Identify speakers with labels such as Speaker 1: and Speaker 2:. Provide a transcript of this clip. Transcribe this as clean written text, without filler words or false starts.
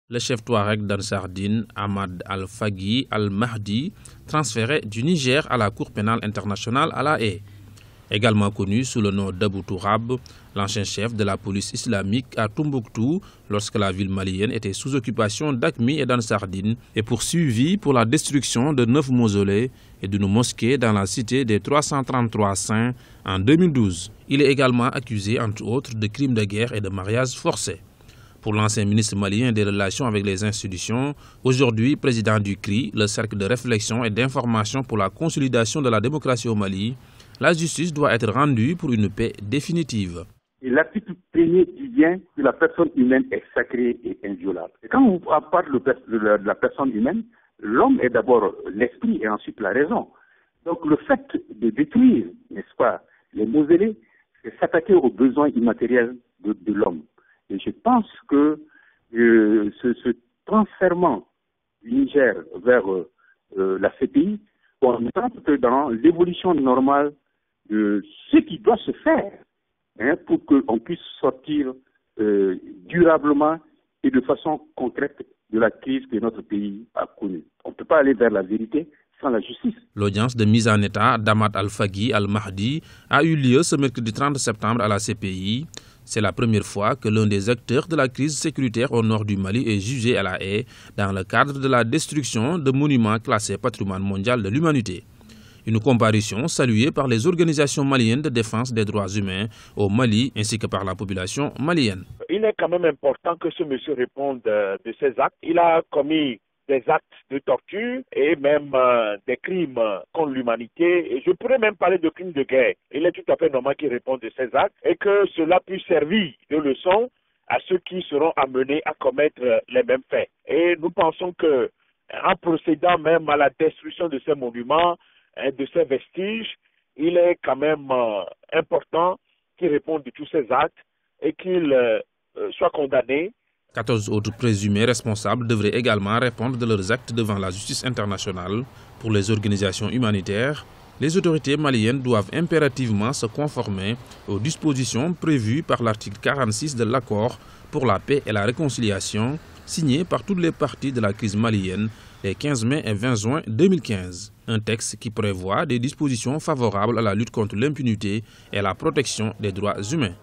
Speaker 1: Le chef touareg d'Ansar Dine, Ahmad Al-Fagui Al-Mahdi, transféré du Niger à la Cour pénale internationale à La Haye. Également connu sous le nom d'Abou Tourab, l'ancien chef de la police islamique à Tombouctou, lorsque la ville malienne était sous occupation d'Aqmi et d'Ansar Dine, est poursuivi pour la destruction de 9 mausolées et d'une mosquée dans la cité des 333 saints en 2012. Il est également accusé, entre autres, de crimes de guerre et de mariage forcé. Pour l'ancien ministre malien des Relations avec les institutions, aujourd'hui président du CRI, le cercle de réflexion et d'information pour la consolidation de la démocratie au Mali, la justice doit être rendue pour une paix définitive.
Speaker 2: L'article premier dit bien que la personne humaine est sacrée et inviolable. Et quand on parle de la personne humaine, l'homme est d'abord l'esprit et ensuite la raison. Donc le fait de détruire, n'est-ce pas, les mausolées, c'est s'attaquer aux besoins immatériels de l'homme. Et je pense que ce transfèrement du Niger vers la CPI, on entre dans l'évolution normale de ce qui doit se faire pour qu'on puisse sortir durablement et de façon concrète de la crise que notre pays a connue. On ne peut pas aller vers la vérité sans la justice.
Speaker 1: L'audience de mise en état d'Ahmad Al-Fagui Al-Mahdi a eu lieu ce mercredi 30 septembre à la CPI. C'est la première fois que l'un des acteurs de la crise sécuritaire au nord du Mali est jugé à La Haye dans le cadre de la destruction de monuments classés patrimoine mondial de l'humanité. Une comparution saluée par les organisations maliennes de défense des droits humains au Mali ainsi que par la population malienne.
Speaker 3: Il est quand même important que ce monsieur réponde de ses actes. Il a commis des actes de torture et même des crimes contre l'humanité. Et je pourrais même parler de crimes de guerre. Il est tout à fait normal qu'il réponde de ces actes et que cela puisse servir de leçon à ceux qui seront amenés à commettre les mêmes faits. Et nous pensons que en procédant même à la destruction de ces monuments, de ces vestiges, il est quand même important qu'il réponde de tous ces actes et qu'il soit condamné.
Speaker 1: 14 autres présumés responsables devraient également répondre de leurs actes devant la justice internationale. Pour les organisations humanitaires, les autorités maliennes doivent impérativement se conformer aux dispositions prévues par l'article 46 de l'accord pour la paix et la réconciliation, signé par toutes les parties de la crise malienne les 15 mai et 20 juin 2015. Un texte qui prévoit des dispositions favorables à la lutte contre l'impunité et à la protection des droits humains.